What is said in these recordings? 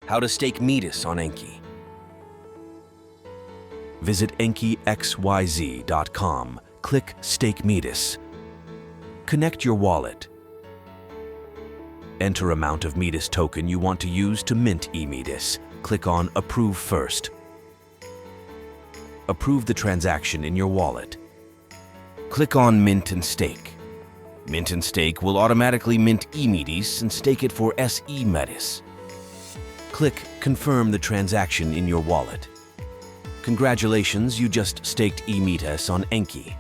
How to stake Metis on Enki. Visit EnkiXYZ.com, click Stake Metis. Connect your wallet. Enter amount of Metis token you want to use to mint eMetis. Click on Approve first. Approve the transaction in your wallet. Click on Mint and Stake. Mint and Stake will automatically mint eMetis and stake it for SE Metis. Click Confirm the transaction in your wallet. Congratulations, you just staked eMetis on Enki.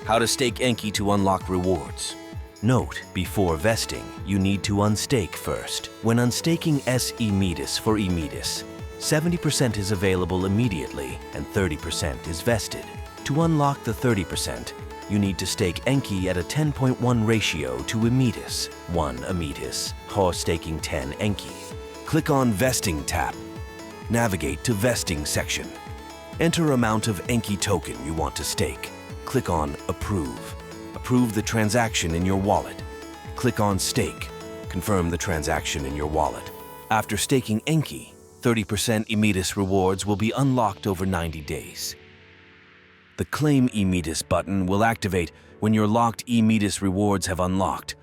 How to stake Enki to unlock rewards. Note, before vesting, you need to unstake first. When unstaking SE Metis for eMetis, 70% is available immediately and 30% is vested. To unlock the 30%, you need to stake Enki at a 10.1 ratio to eMetis, 1 eMetis, or staking 10 Enki. Click on Vesting tab. Navigate to Vesting section. Enter amount of Enki token you want to stake. Click on Approve. Approve the transaction in your wallet. Click on Stake. Confirm the transaction in your wallet. After staking Enki, 30% eMetis rewards will be unlocked over 90 days. The Claim eMetis button will activate when your locked eMetis rewards have unlocked.